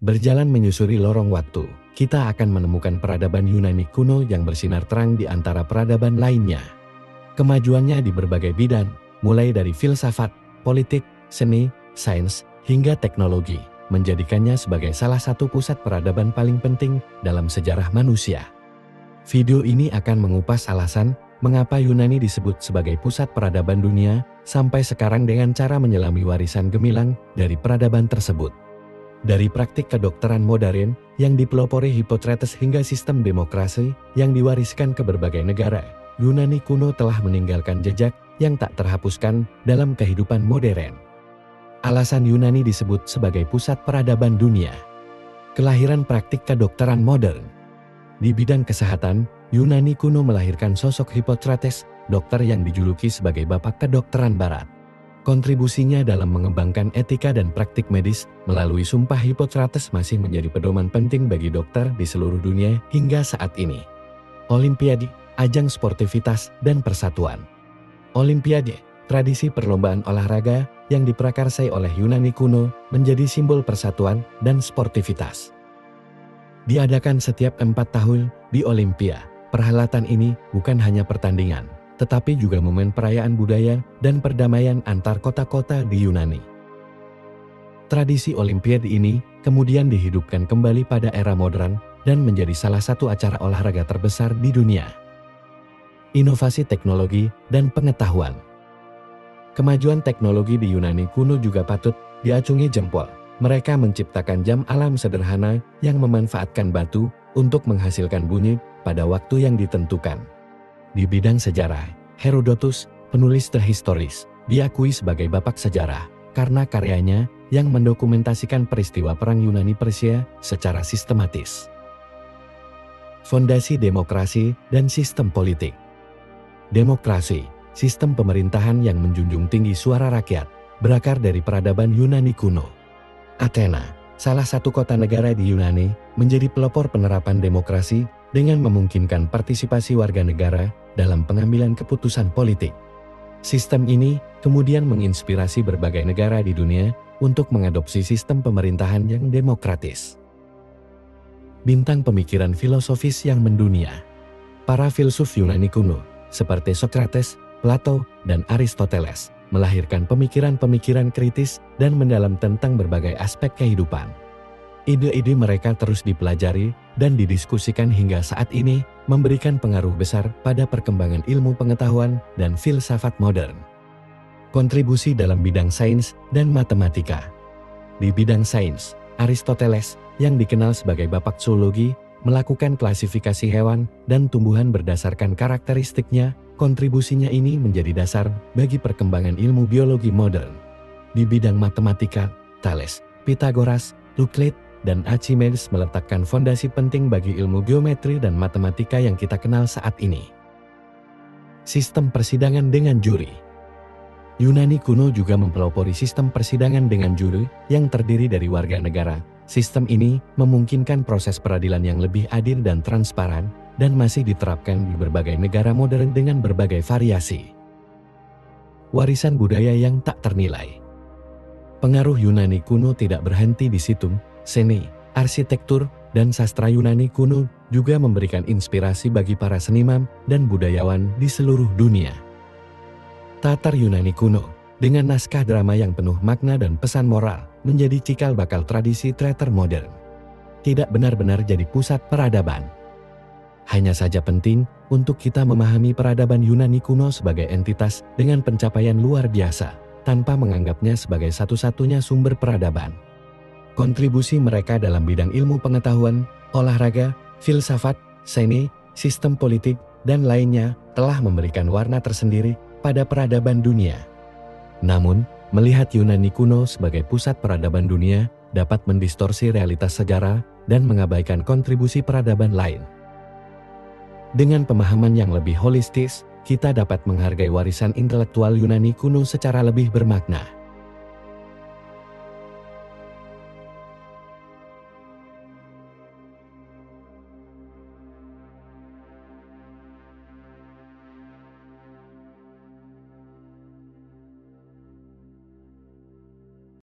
Berjalan menyusuri lorong waktu, kita akan menemukan peradaban Yunani kuno yang bersinar terang di antara peradaban lainnya. Kemajuannya di berbagai bidang, mulai dari filsafat, politik, seni, sains, hingga teknologi, menjadikannya sebagai salah satu pusat peradaban paling penting dalam sejarah manusia. Video ini akan mengupas alasan mengapa Yunani disebut sebagai pusat peradaban dunia sampai sekarang dengan cara menyelami warisan gemilang dari peradaban tersebut. Dari praktik kedokteran modern yang dipelopori Hippocrates hingga sistem demokrasi yang diwariskan ke berbagai negara, Yunani kuno telah meninggalkan jejak yang tak terhapuskan dalam kehidupan modern. Alasan Yunani disebut sebagai pusat peradaban dunia. Kelahiran praktik kedokteran modern. Di bidang kesehatan, Yunani kuno melahirkan sosok Hippocrates, dokter yang dijuluki sebagai bapak kedokteran barat. Kontribusinya dalam mengembangkan etika dan praktik medis melalui Sumpah Hippocrates masih menjadi pedoman penting bagi dokter di seluruh dunia hingga saat ini. Olimpiade, ajang sportivitas dan persatuan. Olimpiade, tradisi perlombaan olahraga yang diprakarsai oleh Yunani kuno menjadi simbol persatuan dan sportivitas. Diadakan setiap 4 tahun di Olimpia, perhelatan ini bukan hanya pertandingan, tetapi juga momen perayaan budaya dan perdamaian antar kota-kota di Yunani. Tradisi Olimpiade ini kemudian dihidupkan kembali pada era modern dan menjadi salah satu acara olahraga terbesar di dunia. Inovasi teknologi dan pengetahuan. Kemajuan teknologi di Yunani kuno juga patut diacungi jempol. Mereka menciptakan jam alam sederhana yang memanfaatkan batu untuk menghasilkan bunyi pada waktu yang ditentukan. Di bidang sejarah, Herodotus, penulis terhistoris, diakui sebagai bapak sejarah karena karyanya yang mendokumentasikan peristiwa perang Yunani-Persia secara sistematis. Fondasi demokrasi dan sistem politik. Demokrasi, sistem pemerintahan yang menjunjung tinggi suara rakyat, berakar dari peradaban Yunani kuno. Athena, salah satu kota negara di Yunani, menjadi pelopor penerapan demokrasi dengan memungkinkan partisipasi warga negara dalam pengambilan keputusan politik. Sistem ini kemudian menginspirasi berbagai negara di dunia untuk mengadopsi sistem pemerintahan yang demokratis. Bintang pemikiran filosofis yang mendunia. Para filsuf Yunani kuno, seperti Socrates, Plato, dan Aristoteles, melahirkan pemikiran-pemikiran kritis dan mendalam tentang berbagai aspek kehidupan. Ide-ide mereka terus dipelajari dan didiskusikan hingga saat ini, memberikan pengaruh besar pada perkembangan ilmu pengetahuan dan filsafat modern. Kontribusi dalam bidang sains dan matematika. Di bidang sains, Aristoteles, yang dikenal sebagai bapak zoologi, melakukan klasifikasi hewan dan tumbuhan berdasarkan karakteristiknya. Kontribusinya ini menjadi dasar bagi perkembangan ilmu biologi modern. Di bidang matematika, Thales, Pythagoras, Euclid, dan Archimedes meletakkan fondasi penting bagi ilmu geometri dan matematika yang kita kenal saat ini. Sistem persidangan dengan juri. Yunani kuno juga mempelopori sistem persidangan dengan juri yang terdiri dari warga negara. Sistem ini memungkinkan proses peradilan yang lebih adil dan transparan, dan masih diterapkan di berbagai negara modern dengan berbagai variasi. Warisan budaya yang tak ternilai. Pengaruh Yunani kuno tidak berhenti di situ. Seni, arsitektur, dan sastra Yunani kuno juga memberikan inspirasi bagi para seniman dan budayawan di seluruh dunia. Teater Yunani kuno, dengan naskah drama yang penuh makna dan pesan moral, menjadi cikal bakal tradisi teater modern. Tidak benar-benar jadi pusat peradaban. Hanya saja penting untuk kita memahami peradaban Yunani kuno sebagai entitas dengan pencapaian luar biasa, tanpa menganggapnya sebagai satu-satunya sumber peradaban. Kontribusi mereka dalam bidang ilmu pengetahuan, olahraga, filsafat, seni, sistem politik, dan lainnya telah memberikan warna tersendiri pada peradaban dunia. Namun, melihat Yunani kuno sebagai pusat peradaban dunia dapat mendistorsi realitas sejarah dan mengabaikan kontribusi peradaban lain. Dengan pemahaman yang lebih holistis, kita dapat menghargai warisan intelektual Yunani kuno secara lebih bermakna.